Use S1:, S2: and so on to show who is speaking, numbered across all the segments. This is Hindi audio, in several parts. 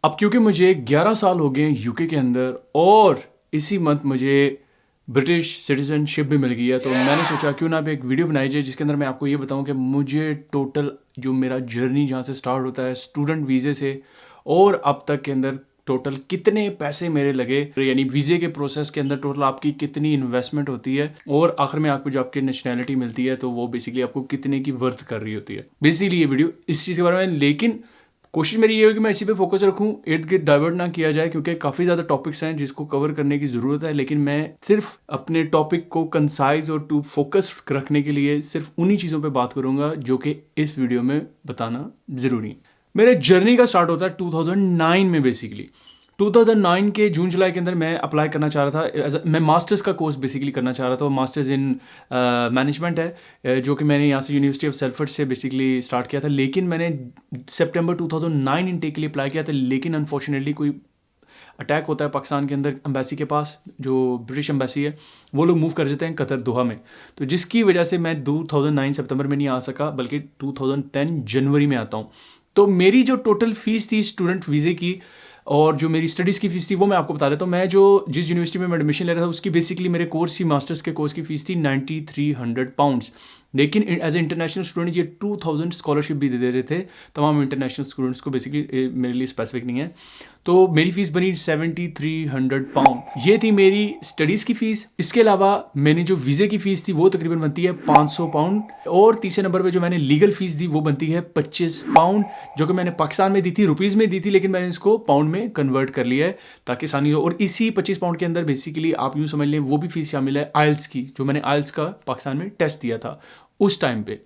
S1: अब क्योंकि मुझे 11 साल हो गए हैं यूके के अंदर और इसी मंथ मुझे ब्रिटिश सिटीजनशिप भी मिल गई है, तो मैंने सोचा क्यों ना अब एक वीडियो बनाई जाए जिसके अंदर मैं आपको ये बताऊं कि मुझे टोटल जो मेरा जर्नी जहाँ से स्टार्ट होता है स्टूडेंट वीज़े से और अब तक के अंदर टोटल कितने पैसे मेरे लगे, यानी वीज़े के प्रोसेस के अंदर टोटल आपकी कितनी इन्वेस्टमेंट होती है और आखिर में आपको जो आपकी नेशनैलिटी मिलती है तो वो बेसिकली आपको कितने की वर्थ कर रही होती है। बेसिकली ये वीडियो इस चीज़ के बारे में, लेकिन कोशिश मेरी ये है कि मैं इसी पे फोकस रखूं, इर्द गिर्द डाइवर्ट ना किया जाए क्योंकि काफ़ी ज़्यादा टॉपिक्स हैं जिसको कवर करने की ज़रूरत है, लेकिन मैं सिर्फ अपने टॉपिक को कंसाइज और टू फोकस रखने के लिए सिर्फ उन्हीं चीज़ों पे बात करूंगा जो कि इस वीडियो में बताना ज़रूरी है। मेरे जर्नी का स्टार्ट होता है 2009 में। बेसिकली 2009 के जून जुलाई के अंदर मैं अप्लाई करना चाह रहा था, मैं मास्टर्स का कोर्स बेसिकली करना चाह रहा था। मास्टर्स इन मैनेजमेंट है, जो कि मैंने यहाँ से यूनिवर्सिटी ऑफ सेल्फर्ड से बेसिकली स्टार्ट किया था, लेकिन मैंने सितंबर 2009 इनटेक के लिए अप्लाई किया था, लेकिन अनफॉर्चुनेटली कोई अटैक होता है पाकिस्तान के अंदर एम्बेसी के पास, जो ब्रिटिश एम्बेसी है वो लोग मूव कर देते हैं कतर दोहा में, तो जिसकी वजह से मैं 2009 सितंबर में नहीं आ सका बल्कि 2010 जनवरी में आता हूँ। तो मेरी जो टोटल फीस थी स्टूडेंट वीज़े की और जो मेरी स्टडीज़ की फ़ीस थी वो मैं आपको बता देता हूँ। मैं जो जिस यूनिवर्सिटी में मैं एडमिशन ले रहा था उसकी बेसिकली मेरे कोर्स की मास्टर्स के कोर्स की फ़ीस थी 9300 पाउंड्स, लेकिन एज ए इंटरनेशनल स्टूडेंट ये 2000 स्कॉलरशिप भी दे रहे थे तमाम इंटरनेशनल स्टूडेंट्स को, बेसिकली मेरे लिए स्पेसिफिक नहीं है। तो मेरी फ़ीस बनी 7300 पाउंड, ये थी मेरी स्टडीज़ की फ़ीस। इसके अलावा मैंने जो वीज़े की फ़ीस थी वो तकरीबन बनती है 500 पाउंड, और तीसरे नंबर पे जो मैंने लीगल फ़ीस दी वो बनती है 25 पाउंड, जो कि मैंने पाकिस्तान में दी थी, रुपीज़ में दी थी, लेकिन मैंने इसको पाउंड में कन्वर्ट कर लिया है ताकि आसानी हो। और इसी 25 पाउंड के अंदर बेसिकली आप यूँ समझ लें वो भी फ़ीस शामिल है आइल्स की, जो मैंने आइल्स का पाकिस्तान में टेस्ट दिया था उस टाइम पे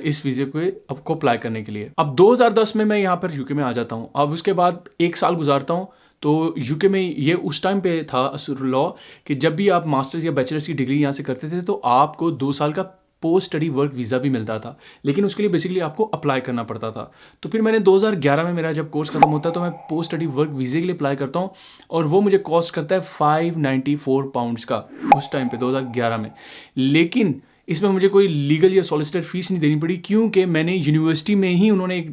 S1: इस वीज़े को आपको अप्लाई करने के लिए। अब 2010 में मैं यहाँ पर यूके में आ जाता हूँ। अब उसके बाद एक साल गुजारता हूँ, तो यूके में ये उस टाइम पे था लॉ कि जब भी आप मास्टर्स या बैचलर्स की डिग्री यहाँ से करते थे तो आपको 2 साल का पोस्ट स्टडी वर्क वीज़ा भी मिलता था, लेकिन उसके लिए बेसिकली आपको अप्लाई करना पड़ता था। तो फिर मैंने 2011 में मेरा जब कोर्स खत्म होता है तो मैं पोस्ट स्टडी वर्क वीज़े के लिए अप्लाई करता हूँ और वो मुझे कॉस्ट करता है 594 पाउंड्स का उस टाइम पे 2011 में। लेकिन इसमें मुझे कोई लीगल या सॉलिसिटर फीस नहीं देनी पड़ी क्योंकि मैंने यूनिवर्सिटी में ही उन्होंने एक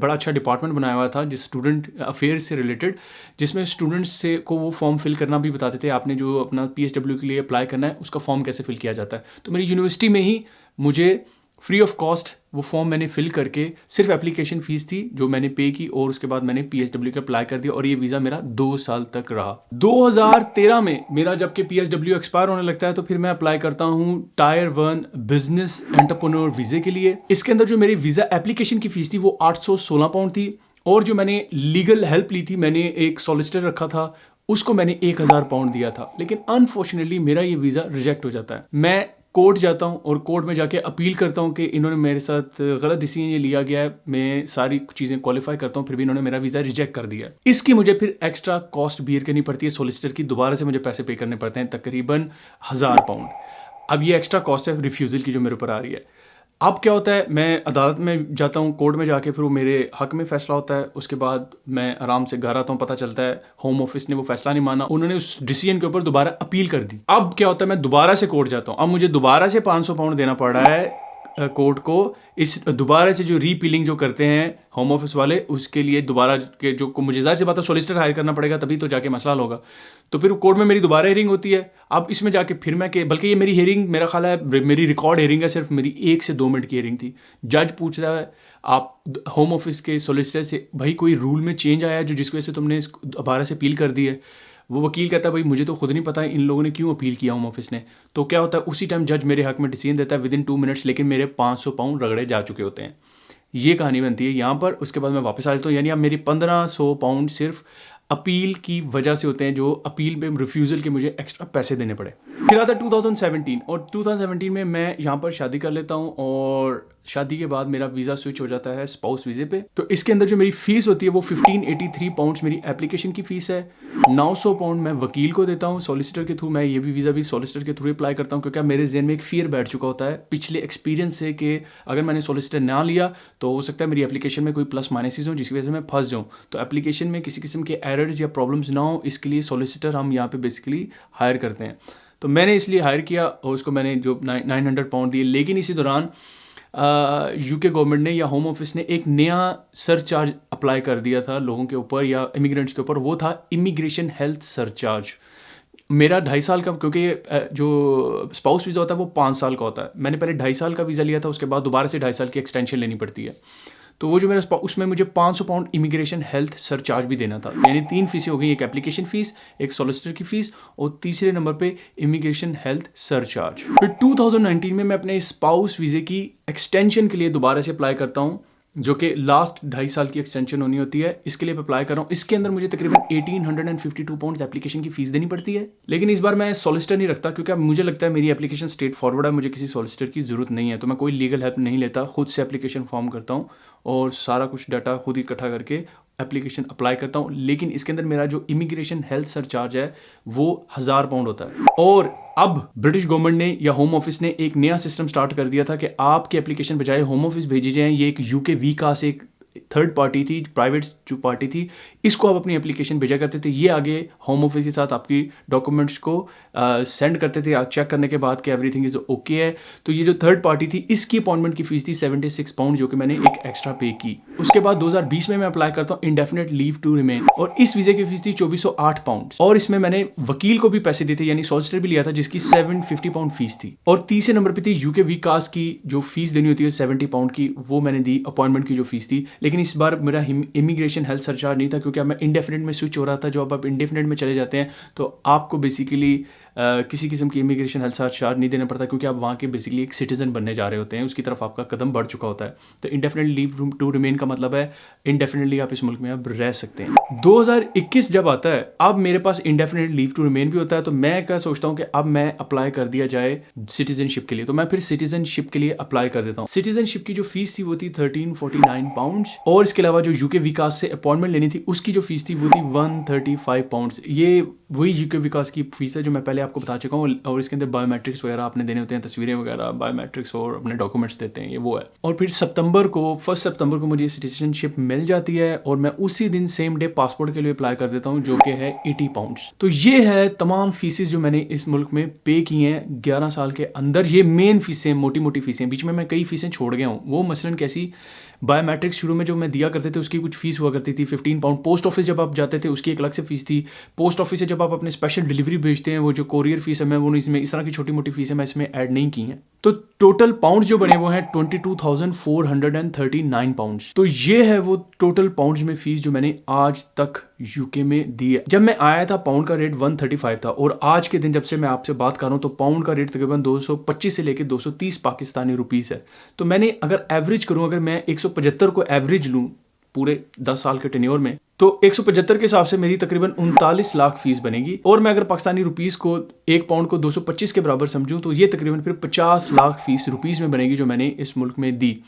S1: बड़ा अच्छा डिपार्टमेंट बनाया हुआ था जिस स्टूडेंट अफेयर्स से रिलेटेड, जिसमें स्टूडेंट्स से को वो फॉर्म फिल करना भी बताते थे। आपने जो अपना PSW के लिए अप्लाई करना है उसका फॉर्म कैसे फिल किया जाता है, तो मेरी यूनिवर्सिटी में ही मुझे फ्री ऑफ कॉस्ट वो फॉर्म मैंने फिल करके, सिर्फ एप्लीकेशन फ़ीस थी जो मैंने पे की और उसके बाद मैंने PSW का अप्लाई कर दिया और ये वीज़ा मेरा 2 साल तक रहा। 2013 में मेरा जबकि PSW एक्सपायर होने लगता है तो फिर मैं अप्लाई करता हूँ टायर 1 बिजनेस एंटरप्रेन्योर वीज़े के लिए। इसके अंदर जो मेरी वीज़ा एप्लीकेशन की फ़ीस थी वो 816 पाउंड थी और जो मैंने लीगल हेल्प ली थी, मैंने एक सॉलिसिटर रखा था, उसको मैंने 1000 पाउंड दिया था। लेकिन अनफॉर्चुनेटली मेरा ये वीज़ा रिजेक्ट हो जाता है। मैं कोर्ट जाता हूँ और कोर्ट में जाके अपील करता हूँ कि इन्होंने मेरे साथ गलत डिसीजन ये लिया गया है, मैं सारी चीज़ें क्वालिफाई करता हूँ फिर भी इन्होंने मेरा वीज़ा रिजेक्ट कर दिया है। इसकी मुझे फिर एक्स्ट्रा कॉस्ट बियर करनी पड़ती है, सॉलिसिटर की दोबारा से मुझे पैसे पे करने पड़ते हैं तकरीबन 1000 पाउंड। अब ये एक्स्ट्रा कॉस्ट है रिफ्यूज़ल की जो मेरे ऊपर आ रही है। अब क्या होता है, मैं अदालत में जाता हूँ, कोर्ट में जाके फिर वो मेरे हक में फ़ैसला होता है। उसके बाद मैं आराम से घर आता हूँ, पता चलता है होम ऑफिस ने वो फ़ैसला नहीं माना, उन्होंने उस डिसीजन के ऊपर दोबारा अपील कर दी। अब क्या होता है, मैं दोबारा से कोर्ट जाता हूँ। अब मुझे दोबारा से 500 पाउंड देना पड़ रहा है कोर्ट को, इस दोबारा से जो रीपीलिंग जो करते हैं होम ऑफिस वाले, उसके लिए दोबारा के जो मुझे ज़ाहिर सी बात है सॉलिसिटर हायर करना पड़ेगा तभी तो जाके मसला हल होगा। तो फिर कोर्ट में मेरी दोबारा हियरिंग होती है। अब इसमें जाके फिर मैं बल्कि ये मेरी हियरिंग, मेरा ख्याल है मेरी रिकॉर्ड हियरिंग है, सिर्फ मेरी 1 से 2 मिनट की हियरिंग थी। जज पूछ रहा है आप होम ऑफिस के सॉलिसिटर से, भाई कोई रूल में चेंज आया है जो जिसकी वजह से तुमने दोबारा से अपील कर दी है? वो वकील कहता है भाई मुझे तो खुद नहीं पता इन लोगों ने क्यों अपील किया होम ऑफिस ने। तो क्या होता है, उसी टाइम जज मेरे हक में डिसीजन देता है विदिन 2 मिनट्स, लेकिन मेरे 500 पाउंड रगड़े जा चुके होते हैं। ये कहानी बनती है यहाँ पर। उसके बाद मैं वापस आ जाता हूँ, यानी अब मेरी 1500 पाउंड सिर्फ अपील की वजह से होते हैं, जो अपील में रिफ्यूज़ल के मुझे एक्स्ट्रा पैसे देने पड़े। फिर आता है 2017 और 2017 में मैं यहाँ पर शादी कर लेता हूँ और शादी के बाद मेरा वीज़ा स्विच हो जाता है स्पाउस वीज़े पे। तो इसके अंदर जो मेरी फ़ीस होती है वो 1583 पाउंड्स मेरी एप्लीकेशन की फ़ीस है। 900 पाउंड मैं वकील को देता हूँ सॉलिसिटर के थ्रू। मैं ये भी वीज़ा भी सॉलिसिटर के थ्रू अप्लाई करता हूँ क्योंकि मेरे जहन में एक फ़ियर बैठ चुका होता है पिछले एक्सपीरियंस से कि अगर मैंने सॉलिसिटर ना लिया तो हो सकता है मेरी एप्लीकेशन में कोई प्लस माइनसेस हों जिसकी वजह से मैं फंस जाऊँ। तो एप्लीकेशन में किसी किस्म के एरर्स या प्रॉब्लम्स ना हो, इसके लिए सॉलिसिटर हम यहाँ पे बेसिकली हायर करते हैं। तो मैंने इसलिए हायर किया और उसको मैंने जो 900 पाउंड दिए। लेकिन इसी दौरान यूके गवर्नमेंट ने या होम ऑफिस ने एक नया सरचार्ज अप्लाई कर दिया था लोगों के ऊपर या इमिग्रेंट्स के ऊपर, वो था इमिग्रेशन हेल्थ सरचार्ज। मेरा 2.5 साल का, क्योंकि जो स्पाउस वीज़ा होता है वो 5 साल का होता है, मैंने पहले 2.5 साल का वीज़ा लिया था, उसके बाद दोबारा से 2.5 साल की एक्सटेंशन लेनी पड़ती है। तो वो जो मेरा उसमें मुझे 500 पाउंड इमिग्रेशन हेल्थ सरचार्ज भी देना था, यानी 3 फीसें हो गई, एक एप्लीकेशन फ़ीस, एक सॉलिसिटर की फ़ीस और तीसरे नंबर पे इमिग्रेशन हेल्थ सरचार्ज। फिर 2019 में मैं अपने स्पाउस वीज़े की एक्सटेंशन के लिए दोबारा से अप्लाई करता हूँ, जो कि लास्ट 2.5 साल की एक्सटेंशन होनी होती है, इसके लिए अप्लाई कर रहा हूँ। इसके अंदर मुझे तकरीबन 1852 पाउंड एप्लीकेशन की फ़ीस देनी पड़ती है, लेकिन इस बार मैं सॉलिसिटर नहीं रखता क्योंकि अब मुझे लगता है मेरी एप्लीकेशन स्ट्रेट फॉरवर्ड है, मुझे किसी सॉलिसिटर की ज़रूरत नहीं है, तो मैं कोई लीगल हेल्प नहीं लेता, खुद से एप्लीकेशन फॉर्म करता हूँ और सारा कुछ डाटा खुद ही इकट्ठा करके एप्लीकेशन अप्लाई करता हूँ। लेकिन इसके अंदर मेरा जो इमिग्रेशन हेल्थ सरचार्ज है वो 1000 पाउंड होता है। और अब ब्रिटिश गवर्नमेंट ने या होम ऑफिस ने एक नया सिस्टम स्टार्ट कर दिया था कि आपकी एप्लीकेशन बजाय होम ऑफिस भेजी जाए। ये एक यूके वीकास एक थर्ड पार्टी थी, प्राइवेट जो पार्टी थी, इसको आप अपनी एप्लीकेशन भेजा करते थे, ये आगे होम ऑफिस के साथ आपकी डॉक्यूमेंट्स को सेंड करते थे चेक करने के बाद कि एवरीथिंग इज ओके है। तो ये जो थर्ड पार्टी थी, इसकी अपॉइंटमेंट की फीस थी 76 पाउंड, जो कि मैंने एक एक्स्ट्रा पे की। उसके बाद 2020 में मैं अप्लाई करता हूँ इंडेफिनेट लीव टू रिमेन, और इस वीजे की फीस थी 2408 पाउंड, और इसमें मैंने वकील को भी पैसे दिए थे, यानी सॉलिसिटर भी लिया था, जिसकी 750 पाउंड फीस थी। और तीसरे नंबर पर थी यूके वीकास की जो फीस देनी होती है 70 पाउंड की, वो मैंने दी, अपॉइंटमेंट की जो फीस थी। लेकिन इस बार मेरा इमिग्रेशन हेल्थ सरचार्ज नहीं था, क्योंकि अब मैं इंडेफिनेट में स्विच हो रहा था। जो अब आप इंडेफिनेट में चले जाते हैं तो आपको बेसिकली किसी किस्म की इमिग्रेशन हेल्थ सरचार्ज नहीं देना पड़ता, क्योंकि आप वहाँ के बेसिकली एक सिटीजन बनने जा रहे होते हैं, उसकी तरफ आपका कदम बढ़ चुका होता है। तो इंडेफिनेट लीव टू रिमेन का मतलब है इंडेफिनेटली आप इस मुल्क में अब रह सकते हैं। 2021 जब आता है, अब मेरे पास इंडेफिनेट लीव टू रिमेन भी होता है, तो मैं क्या सोचता हूँ कि अब मैं अप्लाई कर दिया जाए सिटीजनशिप के लिए, तो मैं फिर सिटीजनशिप के लिए अप्लाई कर देता हूँ। सिटीजनशिप की जो फीस थी वो थी 1349 पाउंड, और इसके अलावा जो यूके विकास से अपॉइंटमेंट लेनी थी उसकी जो फीस थी वो थी 135 पाउंड। ये वही यूके विकास की फीस है जो मैं पहले आपको बता चुका हूँ, और इसके अंदर बायोमेट्रिक्स वगैरह आपने देने होते हैं, तस्वीरें वगैरह, बायोमेट्रिक्स और अपने डॉक्यूमेंट्स देते हैं, ये वो है। और फिर 1 सितंबर को मुझे सिटीजनशिप मिल जाती है, और मैं उसी दिन सेम डे पासपोर्ट के लिए अप्लाई कर देता हूँ, जो कि है 80 पाउंड। तो ये है तमाम फीसेस जो मैंने इस मुल्क में पे की हैं 11 साल के अंदर। ये मेन फीसें, मोटी मोटी फीसें, बीच में मैं कई फीसें छोड़ गया हूँ। वो मसलन कैसी, बायोमेट्रिक्स शुरू में जो मैं दिया करते थे उसकी कुछ फीस हुआ करती थी 15 पाउंड। पोस्ट ऑफिस जब आप जाते थे उसकी एक अलग से फीस थी। पोस्ट ऑफिस से जब आप अपने स्पेशल डिलीवरी भेजते हैं, वो जो कोरियर फीस है, मैं वो इसमें इस तरह की छोटी मोटी फीस है मैं इसमें ऐड नहीं की हैं। तो टोटल पाउंड जो बने वो हैं 22,439 पाउंड। तो ये है वो टोटल पाउंड में फीस जो मैंने आज तक यूके में दी है। जब मैं आया था पाउंड का रेट 135 था, और आज के दिन जब से मैं आपसे बात कर रहा हूँ तो पाउंड का रेट तकरीबन 225 से लेकर 230 पाकिस्तानी रुपीस है। तो मैंने अगर एवरेज करूँ, अगर मैं 175 को एवरेज लूँ पूरे 10 साल के टेन्योर में, तो 175 के हिसाब से मेरी तकरीबन 39 लाख फीस बनेगी। और मैं अगर पाकिस्तानी रुपीस को एक पाउंड को 225 के बराबर समझूं तो ये तकरीबन फिर 50 लाख फीस रुपीस में बनेगी जो मैंने इस मुल्क में दी।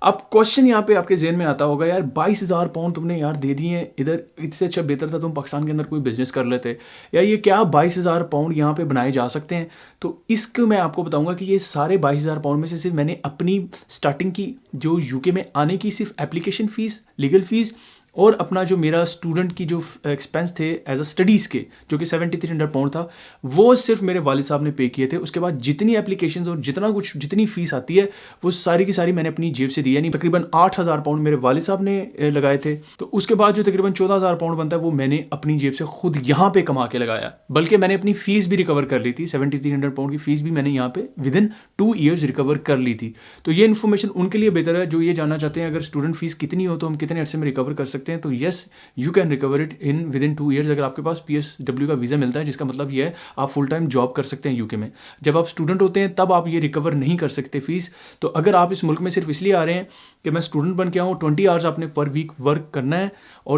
S1: अब क्वेश्चन यहाँ पे आपके जहन में आता होगा, यार 22,000 पाउंड तुमने यार दे दिए हैं इधर, इससे अच्छा बेहतर था तुम पाकिस्तान के अंदर कोई बिजनेस कर लेते, या ये क्या 22,000 पाउंड यहाँ पे बनाए जा सकते हैं? तो इसको मैं आपको बताऊंगा कि ये सारे 22,000 पाउंड में से सिर्फ मैंने अपनी स्टार्टिंग की जो यूके में आने की सिर्फ एप्लीकेशन फ़ीस, लीगल फ़ीस, और अपना जो मेरा स्टूडेंट की जो एक्सपेंस थे एज अ स्टडीज़ के, जो कि 7300 पाउंड था, वो सिर्फ मेरे वालिद साहब ने पे किए थे। उसके बाद जितनी एप्लीकेशंस और जितना कुछ जितनी फ़ीस आती है वो सारी की सारी मैंने अपनी जेब से दी, यानी तकरीबन 8,000 पाउंड मेरे वालिद साहब ने लगाए थे। तो उसके बाद जो तकरीबन 14,000 पाउंड बनता है वो मैंने अपनी जेब से खुद यहाँ पे कमा के लगाया, बल्कि मैंने अपनी फ़ीस भी रिकवर कर ली थी। 7300 पाउंड की फ़ीस भी मैंने यहाँ पे विदिन 2 ईयर्स रिकवर कर ली थी। तो ये इन्फॉर्मेशन उनके लिए बेहतर है जो ये जानना चाहते हैं अगर स्टूडेंट फीस कितनी हो तो हम कितने अर्से में रिकवर कर सकते हैं। तो yes, you can recover it in within 2 years अगर आपके पास PSW का वीज़ा मिलता है, जिसका मतलब ये है आप फुल टाइम जॉब कर सकते हैं यूके में। जब आप स्टूडेंट होते हैं तब आप ये रिकवर नहीं कर सकते फीस। तो अगर आप इस मुल्क में सिर्फ इसलिए आ रहे हैं कि मैं स्टूडेंट बन के आऊँ, 20 आवर्स आपने पर वीक वर्क करना है, और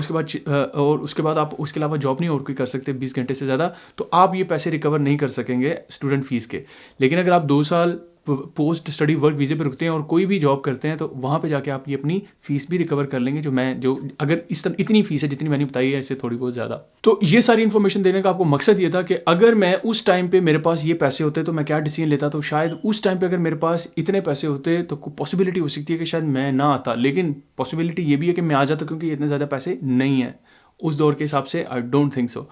S1: उसके बाद आप उसके अलावा जॉब नहीं और कोई कर सकते 20 घंटे से ज़्यादा, तो आप ये पैसे रिकवर नहीं कर सकेंगे स्टूडेंट फीस के। लेकिन अगर आप 2 साल पोस्ट स्टडी वर्क वीज़े पे रुकते हैं और कोई भी जॉब करते हैं तो वहाँ पे जाके आप ये अपनी फ़ीस भी रिकवर कर लेंगे, जो अगर इतनी फ़ीस है जितनी मैंने बताई है इससे थोड़ी बहुत ज़्यादा। तो ये सारी इन्फॉर्मेशन देने का आपको मकसद ये था कि अगर मैं उस टाइम पे मेरे पास ये पैसे होते तो मैं क्या डिसीजन लेता। तो शायद उस टाइम पे अगर मेरे पास इतने पैसे होते तो पॉसिबिलिटी हो सकती है कि शायद मैं ना आता, लेकिन पॉसिबिलिटी ये भी है कि मैं आ जाता, क्योंकि इतने ज़्यादा पैसे नहीं है उस दौर के हिसाब से। I don't think so.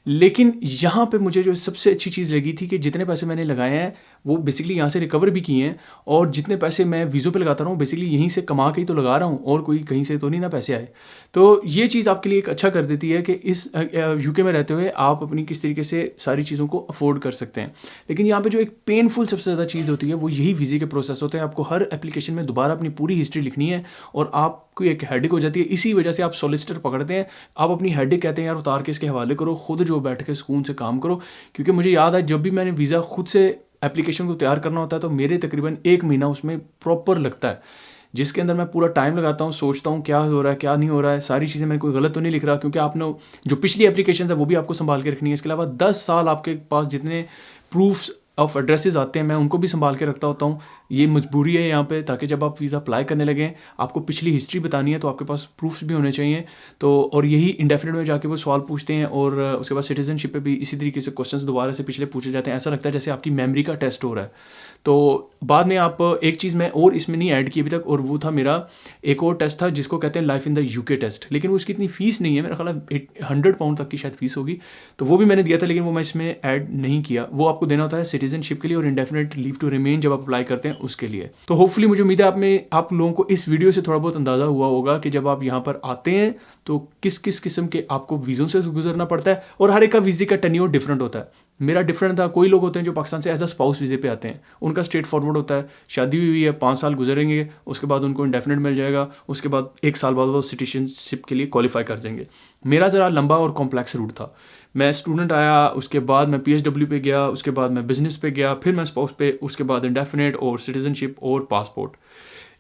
S1: लेकिन यहाँ पे मुझे जो सबसे अच्छी चीज़ लगी थी कि जितने पैसे मैंने लगाए हैं वो बेसिकली यहाँ से रिकवर भी किए हैं, और जितने पैसे मैं वीज़ों पे लगाता रहा हूँ बेसिकली यहीं से कमा के ही तो लगा रहा हूँ, और कोई कहीं से तो नहीं ना पैसे आए। तो ये चीज़ आपके लिए एक अच्छा कर देती है कि इस यूके में रहते हुए आप अपनी किस तरीके से सारी चीज़ों को अफोर्ड कर सकते हैं। लेकिन यहाँ पे जो एक पेनफुल सबसे ज़्यादा चीज़ होती है वो यही वीज़े के प्रोसेस होते हैं। आपको हर एप्लीकेशन में दोबारा अपनी पूरी हिस्ट्री लिखनी है, और आपको एक हेडेक हो जाती है। इसी वजह से आप सॉलिसिटर पकड़ते हैं, आप अपनी हेडेक कहते हैं यार उतार के इसके हवाले करो, खुद जो बैठ के सुकून से काम करो। क्योंकि मुझे याद है जब भी मैंने वीज़ा खुद से एप्लीकेशन को तैयार करना होता है तो मेरे तकरीबन 1 महीना उसमें प्रॉपर लगता है, जिसके अंदर मैं पूरा टाइम लगाता हूँ, सोचता हूँ क्या हो रहा है क्या नहीं हो रहा है, सारी चीज़ें मैं कोई गलत तो नहीं लिख रहा, क्योंकि आपने जो पिछली एप्लीकेशन है वो भी आपको संभाल के रखनी है। इसके अलावा 10 साल आपके पास जितने प्रूफ्स ऑफ एड्रेसेस आते हैं मैं उनको भी संभाल के रखता होता हूँ। ये मजबूरी है यहाँ पे, ताकि जब आप वीज़ा अप्लाई करने लगें आपको पिछली हिस्ट्री बतानी है तो आपके पास प्रूफ्स भी होने चाहिए। तो और यही इंडेफिनिट में जाके वो सवाल पूछते हैं, और उसके बाद सिटीजनशिप पे भी इसी तरीके से क्वेश्चंस दोबारा से पिछले पूछे जाते हैं। ऐसा लगता है जैसे आपकी मेमोरी का टेस्ट हो रहा है। तो बाद में आप एक चीज़ मैं और इसमें नहीं ऐड की अभी तक, और वो था मेरा एक और टेस्ट था जिसको कहते हैं life in the UK test, लेकिन वो उसकी इतनी फीस नहीं है, मेरा ख्याल है 100 पाउंड तक की शायद फीस होगी। तो वो भी मैंने दिया था, लेकिन वो मैं इसमें ऐड नहीं किया। वो आपको देना होता है सिटीजनशिप के लिए और इंडेफिनिट लीव टू रिमेन जब आप अप्लाई करते हैं उसके लिए। तो होपफुली मुझे उम्मीद है आप लोगों को इस वीडियो से थोड़ा बहुत अंदाज़ा हुआ होगा कि जब आप यहाँ पर आते हैं तो किस किस किस्म के आपको वीज़ों से गुजरना पड़ता है, और हर एक का वीज़े का टेन्योर डिफरेंट होता है। मेरा डिफरेंट था। कोई लोग होते हैं जो पाकिस्तान से एज अ स्पाउस वीज़े पे आते हैं, उनका स्ट्रेट फॉरवर्ड होता है, शादी हुई है 5 साल गुजरेंगे, उसके बाद उनको इंडेफिनिट मिल जाएगा, उसके बाद 1 साल बाद वो सिटीजनशिप के लिए क्वालिफाई कर देंगे। मेरा ज़रा लंबा और कॉम्प्लेक्स रूट था। मैं स्टूडेंट आया, उसके बाद मैं PSW पे गया, उसके बाद मैं बिजनेस पे गया, फिर मैं स्पाउस पे, उसके बाद इंडेफिनिट और सिटीजनशिप और पासपोर्ट।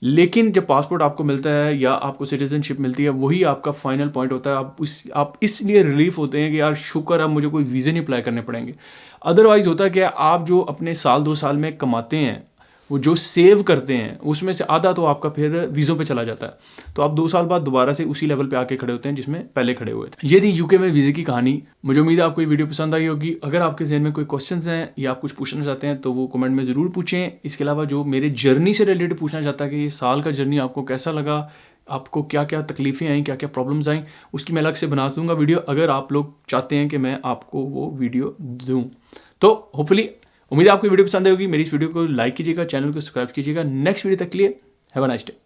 S1: लेकिन जब पासपोर्ट आपको मिलता है या आपको सिटीजनशिप मिलती है वही आपका फाइनल पॉइंट होता है। आप इसलिए रिलीफ होते हैं कि यार शुक्र है मुझे कोई वीज़े नहीं अप्लाई करने पड़ेंगे। अदरवाइज़ होता है कि आप जो अपने साल 2 साल में कमाते हैं, वो जो सेव करते हैं उसमें से आधा तो आपका फिर वीज़ों पे चला जाता है। तो आप 2 साल बाद दोबारा से उसी लेवल पे आके खड़े होते हैं जिसमें पहले खड़े हुए थे। ये थी यूके में वीज़े की कहानी। मुझे उम्मीद है आपको ये वीडियो पसंद आई होगी। अगर आपके जहन में कोई क्वेश्चंस हैं या आप कुछ पूछना चाहते हैं तो वो कमेंट में ज़रूर पूछें। इसके अलावा जो मेरे जर्नी से रिलेटेड पूछना चाहता है कि ये साल का जर्नी आपको कैसा लगा, आपको क्या क्या तकलीफ़ें आई, क्या क्या प्रॉब्लम्स आई, उसकी मैं अलग से बना दूंगा वीडियो, अगर आप लोग चाहते हैं कि मैं आपको वो वीडियो दूँ। तो होपफुली उम्मीद है आपको वीडियो पसंद आएगी। मेरी इस वीडियो को लाइक कीजिएगा, चैनल को सब्सक्राइब कीजिएगा। नेक्स्ट वीडियो तक के लिए हैव अ नाइस डे।